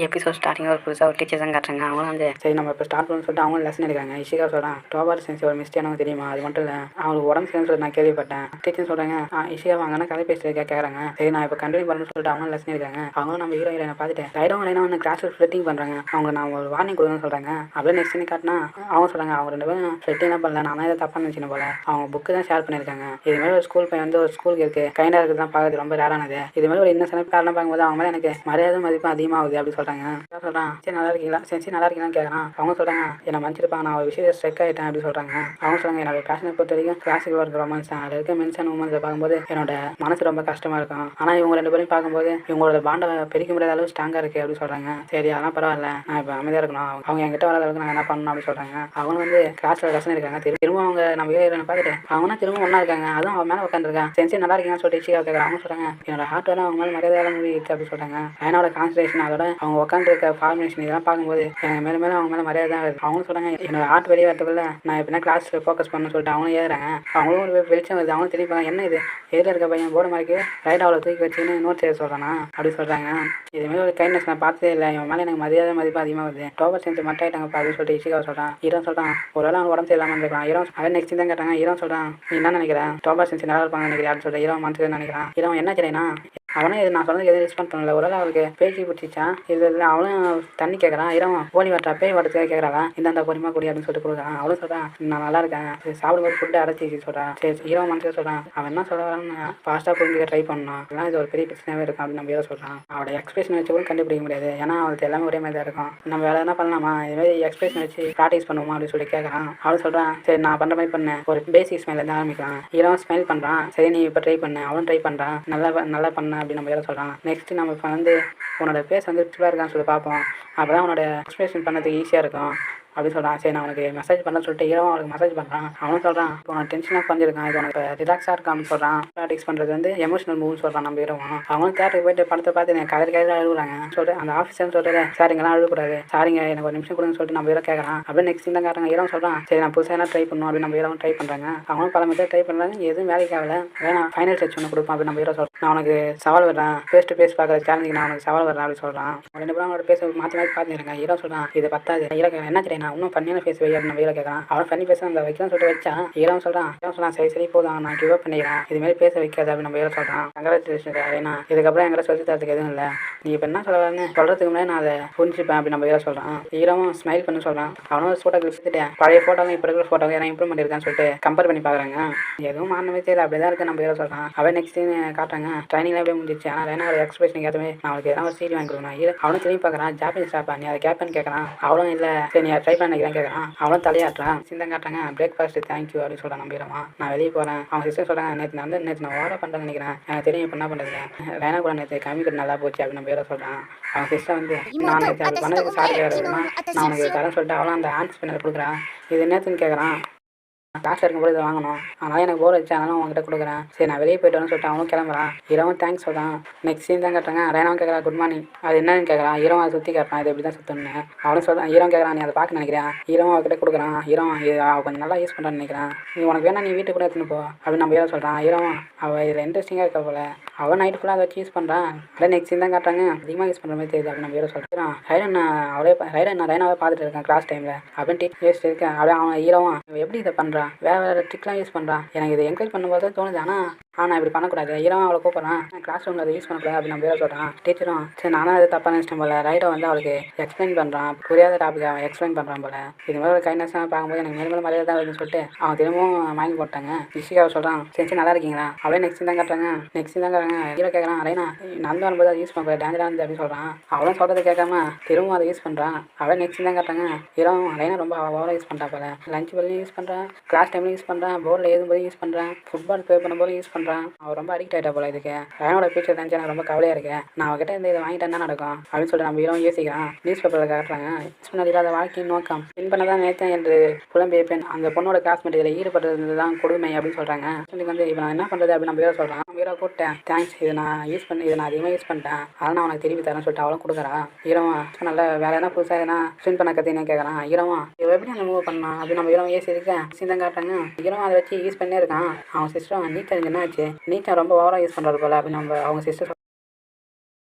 Episode ஸ்டார்டிங்கில் ஒரு புதுசாக ஒரு டீச்சர்ஸ் தான் காட்டுறாங்க. அவங்களும் வந்து சரி நம்ம இப்போ ஸ்டார்ட் பண்ணணும்னு சொல்லிட்டு அவங்க லெசன் எடுக்காங்க. இஷிகா சொல்கிறான் டோபார் சென்சி ஒரு மிஸ்டேக் தெரியுமா, அது மட்டும் இல்லை அவங்களுக்கு உடம்பு சரின்னு சொல்லி நான் கேள்விப்பட்டேன். டீச்சர் சொல்கிறாங்க இஷிகா வாங்கன்னா கதை பேசுறதுக்காக கேட்குறாங்க. சரி நான் இப்போ கண்டினியூ பண்ணணும்னு சொல்லிட்டு அவங்க லெசன் எடுக்காங்க. அவங்களும் நம்ம ஹீரோ ஹீரோனை பார்த்துட்டு ரைடா வந்து கிளாஸில் ஃப்ளட்டிங் பண்ணுறாங்க. அவங்க நான் ஒரு வார்னிங் கொடுக்கணும்னு சொல்கிறாங்க. அப்படியே நெக்ஸ்ட் டைம் காட்டினா அவங்க சொல்கிறாங்க அவங்க 2 பேரும் ஃப்ளட்டிங்லாம் பண்ணல, நான் தான் தப்பாக நினச்சின போல. அவங்க புக்கு தான் ஷேர் பண்ணியிருக்காங்க. இதுமாதிரி ஒரு ஸ்கூல் பையன் வந்து ஒரு ஸ்கூலுக்கு இருக்குது கைண்டாக இருக்குது தான் பார்க்குறது ரொம்ப ரேரானது. இதுமாதிரி ஒரு இன்னசென்ட் பேரெலாம் பார்க்கும்போது அவங்க மேலே எனக்கு மரியாதை மதிப்பு அதிகமாகுது அப்படி சொல்கிறாங்க. சொல்கிறான் சரி நல்லா இருக்கீங்களா சென்சி நல்லா இருக்கீங்களான்னு கேட்குறான். அவங்க சொல்கிறாங்க என்னை மன்னிச்சிருப்பாங்க, நான் ஒரு விஷயம் ஸ்ட்ரெக் ஆகிட்டேன் அப்படி சொல்கிறாங்க. அவங்க சொல்கிறாங்க என்னோட பேஷனை பொறுத்த வரைக்கும் கிளாசிக் ஒர்க் ரொமான்ஸ் தான். அதில் இருக்க மென்ஸ் அண்ட் உமன்ஸை பார்க்கும்போது என்னோட மனசு ரொம்ப கஷ்டமாக இருக்கும். ஆனால் இவங்க 2 பேரும் பார்க்கும்போது இவங்களோட பாண்டை பிரிக்க முடியாத அளவு ஸ்ட்ராங்காக இருக்குது அப்படின்னு சொல்கிறாங்க. சரி அதெல்லாம் பரவாயில்ல, நான் இப்போ அமைதியாக இருக்கணும், அவங்க என்கிட்ட வராத அளவுக்கு நான் என்ன பண்ணணும் அப்படின்னு சொல்கிறாங்க. அவங்க வந்து கிளாஸில் லெசன் இருக்காங்க. திரும்ப அவங்க நம்ம ஹீரோனை பார்த்துட்டு அவங்கன்னா திரும்ப ஒன்றா இருக்காங்க. அதுவும் அவன் மேலே உட்காந்துருக்கான். சென்சி நல்லா இருக்கீங்கன்னு சொல்லிட்டு இஷிகா கேட்குறாங்க. அவங்க சொல்கிறாங்க என்னோட ஹார்ட் வேலை அவங்க மேலே மரியாதையால முடியுது அப்படின்னு சொல்கிறாங்க. என்னோட கான்சன்ட்ரேஷன் அதோட அவங்க உட்காந்து இருக்க ஃபார்மேஷன் இதெல்லாம் பார்க்கும்போது எனக்கு மேலே மேலே அவங்க மேலே மரியாதை தான் வருது. அவங்க சொல்கிறாங்க என்னோட ஆர்ட் வெளியே வரதுக்குள்ள நான் எப்படின்னா கிளாஸில் ஃபோக்கஸ் பண்ணணும்னு சொல்லிட்டு அவங்களும் ஏறுறாங்க. அவங்களும் ஒரு வெளிச்சம் வருது. அவங்களும் திருப்பி என்ன இது எதில் இருக்க பையன் போர்டு மாதிரி ரைட் அவளை தூக்கி வச்சுன்னு நோட் செய்ய சொல்கிறானா அப்படி சொல்கிறாங்க. இதுமாதிரி ஒரு கைண்ட்னஸ் நான் பார்த்ததே இல்லை, இவன் மேலே எனக்கு மரியாதை மதிப்பு அதிகமாக வருது. டோபர் சென்ஸ் மட்டும் ஆகிட்டாங்க அப்படின்னு சொல்லிட்டு இஷிகா சொல்கிறான். ஹீரோ சொல்கிறான் ஒருவேளை அவங்க உடம்பு சரியில்லாமல் இருக்கலாம். ஹீரோ அவன் நெக்ஸ்ட் தான் கேட்டாங்க. ஹீரோ சொல்கிறான் நீ என்ன நினைக்கிறேன் டோபர் சென்ஸ் நல்லா இருப்பாங்க நினைக்கிறேன் அப்படின்னு சொல்லிட்டு ஹீரோ மனசுக்கு நினைக்கிறான். ஹீரோ என்ன செய்யனா அவனே இது நான் சொன்னது எதுவும் ரெஸ்பாண்ட் பண்ணல. ஒரு அவளுக்கு பேச்சு பிடிச்சிச்சான். இது அவனும் தண்ணி கேட்குறான். இரவும் ஓடி வரட்டா பேய் வரத்துக்காக கேட்குறாங்க. இந்த பொறுமா கூடி அப்படின்னு சொல்லிட்டு கொடுக்குறான். அவளும் சொல்கிறான் நான் நல்லா இருக்கேன், சாப்பிடும்போது ஃபுட்டு அரைச்சி சொல்கிறான். சரி ஹீரோ மனசுக்கு சொல்கிறான் அவன் என்ன சொல்கிறான்னு ஃபாஸ்ட்டாக புரிஞ்சுக்க ட்ரை பண்ணான். அதெல்லாம் இது ஒரு பெரிய பிரச்சனையாகவே இருக்கும் அப்படின்னு நம்ம ஹீரோ சொல்கிறான். அவளோட எக்ஸ்பிரஷன் வச்சு கூட கண்டுபிடிக்க முடியாது, ஏன்னா அவளுக்கு எல்லாமே ஒரே மாதிரி தான் இருக்கும். நம்ம வேலை என்ன பண்ணலாமா இதுமாதிரி எக்ஸ்பிரஷன் வச்சு ப்ராக்டிஸ் பண்ணுவோமா அப்படின்னு சொல்லி கேட்குறான். அவளும் சொல்கிறான் சரி நான் பண்ணுற மாதிரி பண்ணேன், ஒரு பேசிக் ஸ்மைலேருந்து ஆரம்பிக்கலாம். ஹீரோ ஸ்மைல் பண்ணுறான். சரி நீ இப்போ ட்ரை பண்ண. அவனும் ட்ரை பண்ணுறான். நல்லா பண்ண அப்படின்னு நம்ம ஹீரோ சொல்கிறான். நெக்ஸ்ட் நம்ம இப்போ வந்து உன்னோட பேஸ் வந்து ட்ரிப்பாக இருக்கான்னு சொல்லி பார்ப்போம். அப்போ தான் உன்னோட எக்ஸ்பிரஷன் பண்ணதுக்கு ஈஸியாக இருக்கும் அப்படி சொல்கிறான். சரி நான் உனக்கு மெசேஜ் பண்ண சொல்லிட்டு ஹீரோ அவனுக்கு மெசேஜ் பண்ணுறான். அவனும் சொல்கிறான் இப்போ உனக்கு டென்ஷனாக குறைஞ்சிருக்கான், இது உனக்கு ரிலாக்ஸாக இருக்கான் அப்படின்னு சொல்கிறான். ப்ராக்டிஸ் பண்ணுறது வந்து எமோஷனல் மூவ்னு சொல்கிறான் நம்ம ஹீரோ. அவனும் தேட்டருக்கு போயிட்டு படத்தை பார்த்து எனக்கு கதறி அழுகுறாங்க சொல்லிட்டு அந்த ஆஃபீஸர்னு சொல்லிட்டு சார் இங்கெல்லாம் அழுகக்கூடாது, சாரிங்க எனக்கு ஒரு நிமிஷம் கொடுன்னு சொல்லிட்டு நம்ம ஹீரோ கேட்குறான். அப்படியே நெக்ஸ்ட் தான் காட்டுறாங்க. ஹீரோ சொல்கிறான் சரி நான் புதுசாக என்ன ட்ரை பண்ணணும் அப்படின்னு நம்ம ஹீரோ ட்ரை பண்ணுறாங்க. அவனும் பல மெத்தட் ட்ரை பண்ணுறாங்க, எதுவும் வேலைக்கு ஆகலை. வேணா ஃபைனல் டச் ஒன்று கொடுப்பான் அப்படின்னு நம்ம ஹீரோ சொல்கிறான். நான் உனக்கு சவால் வர்றேன், ஃபேஸ் டு ஃபேஸ் பார்க்குற சேலஞ்சுக்கு நான் உனக்கு சவால் வர்றேன் அப்படின்னு சொல்கிறான். 2 பேரும் அவனோட பேச மாற்றி பார்த்துருக்காங்க. ஹீரோ சொல்கிறான் இது பத்தாது, ஹீரோ என்ன தெரியும் நான் இன்னும் பண்ணியான ஃபேஸ் நம்ம ஹீரோ கேட்கறான். அவன் பண்ணி பேச அந்த வைக்கலாம் சொல்லிட்டு வச்சான். ஹீரோ சொல்றான் சரி போதும் நான் கிவ் அப் பண்ணிக்கிறேன், இது மாதிரி பேச வைக்காது அப்படின்னு நம்ம ஹீரோ சொல்றான். கங்க்ராச்சுலேஷன் ஏன்னா இதுக்கப்புறம் எங்களை சொல்லி தரதுக்கு எதுவும் இல்லை, நீ இப்போ என்ன சொல்லுவாருன்னு சொல்றதுக்கு முன்னாடி நான் அதை புரிஞ்சுப்பேன் அப்படின்னு நம்ம ஹீரோ சொல்றான். ஹீரோவும் ஸ்மைல் பண்ணி சொல்றான். அவனும் ஃபோட்டோ எடுத்துட்டேன், பழைய ஃபோட்டோவும் இப்போ இருக்கிற ஃபோட்டோ ஏன்னா இம்ப்ரூவ் பண்ணியிருக்கான்னு சொல்லிட்டு கம்பேர் பண்ணி பார்க்குறாங்க. எதுவும் மாறனவே தெரியல, அப்படிதான் இருக்கு நம்ம ஹீரோ சொல்றான். அவன் நெக்ஸ்ட் காட்டுறாங்க ட்ரைனிங்லாம் எப்படியே முடிஞ்சிச்சு. ஆனால் ஏன்னா ஒரு எக்ஸ்பிரஷன் ஏற்றுமே நான் அவனுக்கு எதாவது ஒரு சீரி வாங்கி கொடுக்கணும். அவனும் திரும்பி பார்க்குறான். ஜாப்பனீஸ் ஷாப்பா நீ அதை கேட்பேன்னு கேட்குறான். அவளும் இல்லை சரி நீ ட்ரை பண்ண நினைக்கிறேன் கேட்குறான். அவளும் தலையாட்டுறான். சிந்தம் காட்டுறாங்க. பிரேக்ஃபாஸ்ட் தேங்க்யூ அப்படின்னு சொல்கிறான் நம்பிடுவான். நான் வெளியே போகிறேன். அவங்க சிஸ்டர் சொல்கிறாங்க நேற்று நான் ஓவராக பண்ணுறேன்னு நினைக்கிறேன், எனக்கு தெரியும் இப்போ என்ன பண்ணுறது, வேணா கூட நேற்று கம்மிக்கிட்டு நல்லா போச்சு அப்படின்னு நம்ம ஹீரோ சொல்கிறான். அவன் சிஸ்டர் வந்து நான் நேற்று அது பண்ணதுக்கு சாரி கேட்குறதுமா நான் உனக்கு தரேன் சொல்லிட்டு அவளும் அந்த ஹேண்ட் ஸ்பின்னர் கொடுக்குறான். இது நேற்றுன்னு கேட்குறான். கிளாஸில் இருக்கும்போது இதை வாங்கணும், அதனால் எனக்கு போர் வச்சு அதனால உங்ககிட்ட கொடுக்குறேன், சரி நான் வெளியே போய்ட்டு வரேன்னு சொல்லிட்டு அவனும் கிளம்புறான். ஹீரோவும் தேங்க்ஸ் சொல்கிறான். நெக்ஸ்ட் சீன் தான் கேட்டாங்க. ரேனாவும் கேட்குறா குட் மார்னிங், அது என்னன்னு கேட்குறான். ஹீரோவை அதை சுற்றி காட்டுறான், இது எப்படி தான் சுற்றணும்னு. அவனும் சொல்கிறான். ஹீரோ கேட்குறான் நீ அதை பார்க்க நினைக்கிறேன். ஹீரோவும் அவகிட்ட கொடுக்குறான். ஹீரோ அவள் கொஞ்சம் நல்லா யூஸ் பண்ணுறான்னு நினைக்கிறான், நீ உனக்கு வேணா நீ வீட்டுக்கு கூட எடுத்துன்னு போ அப்படின்னு நம்ம ஹீரோ சொல்கிறான். ஹீரோவும் அவள் இதில் இன்ட்ரெஸ்டிங்காக இருக்க போல அவன் நைட்டு ஃபுல்லாக அதை வச்சு யூஸ் பண்ணுறான். அப்படியே நெக்ஸ்ட் சீன் தான் காட்டுறாங்க. அதிகமாக யூஸ் பண்ணுற மாதிரி தெரியுது அப்படின்னு நம்ம ஹீரோ சொல்கிறான். ரைனாவே பார்த்துட்டு இருக்கேன் கிளாஸ் டைமில் அப்படின்னு டீச்சர் யோசிச்சு இருக்கேன். அப்படியே அவன் ஹீரோவும் எப்படி இதை பண்ணுறான், வேறு ட்ரிக்லாம் யூஸ் பண்ணுறான், எனக்கு இதை என்கரேஜ் பண்ணும்போது தான் தோணுது, ஆனால் இப்படி பண்ணக்கூடாது. ஹீரோவும் அவளை கூப்பிட்றான். கிளாஸ் ரூமில் அதை யூஸ் பண்ணக்கூடாது அப்படின்னு நம்ம ஹீரோ சொல்கிறான். டீச்சரும் சரி நானும் அதை தப்பாக நினச்சிட்டேன் போல. ரைடோ வந்து அவளுக்கு எக்ஸ்பிளைன் பண்ணுறான், புரியாத டாபிக் அவன் எக்ஸ்பிளைன் பண்ணுறான் போல. இது மாதிரி ஒரு கைண்ட்னஸாக பார்க்கும்போது எனக்கு மேலும் மரியாதை தான் வருதுன்னு சொல்லிட்டு அவன் திரும்பவும் வாங்கி போட்டாங்க. இஷிகாவை சொல்கிறான் சரி நல்லா இருக்கீங்களா அப்படியே நெக்ஸ்ட் தான் காட்டுறாங்க. ஹீரோ கேட்குறான் ரைனா நடந்து வரும்போது அதை யூஸ் பண்ணுறது டேஞ்சராக இருந்து அப்படின்னு சொல்கிறான். அவளும் சொல்கிறத கேட்காம திரும்பவும் அதை யூஸ் பண்ணுறான். அவன் நெக்ஸ்ட் தான் காட்டுறாங்க. ஹீரோவும் ரைனா ரொம்ப ஓவராக யூஸ் பண்ணுறா போல, லஞ்ச் பதிலையும் யூஸ் பண்ணுறான், கிளாஸ் டைம்லையும் யூஸ் பண்ணுறான், போர்டில் எழுதும்போது யூஸ் பண்ணுறான், ஃபுட்பால் ப்ளே பண்ணும்போது யூஸ் பண்ணுறான். அவன் ரொம்ப அடிக்ட் ஆகிட்டா போல இதுக்கு. ரைனோட ஃபியூச்சர் நினச்சி எனக்கு ரொம்ப கவலையாக இருக்கு, நான் அவகிட்ட இருந்து இதை வாங்கிட்டா என்ன நடக்கும் அப்படின்னு சொல்லிட்டு நம்ம ஹீரோ யோசிக்கிறான். நியூஸ் பேப்பரில் காட்டுறாங்க. யூஸ் பண்ண இல்லாத வாழ்க்கையின் நோக்கம் பின் பண்ண தான் நேற்று என்று புலம்பிய பெண் அந்த பொண்ணோட கிளாஸ்மேட் இதில் ஈடுபடுறது தான் கொடுமை அப்படின்னு சொல்கிறாங்க. சொல்லி வந்து இப்போ நான் என்ன பண்ணுறது அப்படின்னு நம்ம ஹீரோ சொல்கிறான். நம்ம ஹீரோ கூப்பிட்டேன் தேங்க்ஸ், இதை நான் அதிகமாக யூஸ் பண்ணிட்டேன், அதனால் நான் உனக்கு திருப்பி தரேன்னு சொல்லிட்டு அவளும் கொடுக்குறா. ஹீரோவா நல்ல வேலை என்ன புதுசாக எதனா ஸ்பின் பண்ண கற்றுன்னு கேட்குறான். ஹீரோவா இவ எப்படி அந்த மூவ் பண்ணான் அப்படின்னு நம்ம ஹீரோ ஏசி இருக்கேன் சிந்தம் காட்டுறாங்க. ஹீரோ அதை வச்சு யூஸ் பண்ணே இருக்கான். அவன் சிஸ்டர் நீட் எனக்கு என்ன ஆச்சு, நீட்டை ரொம்ப ஓவராக யூஸ் பண்ணுறது போல அப்படின்னு அவங்க சிஸ்டர்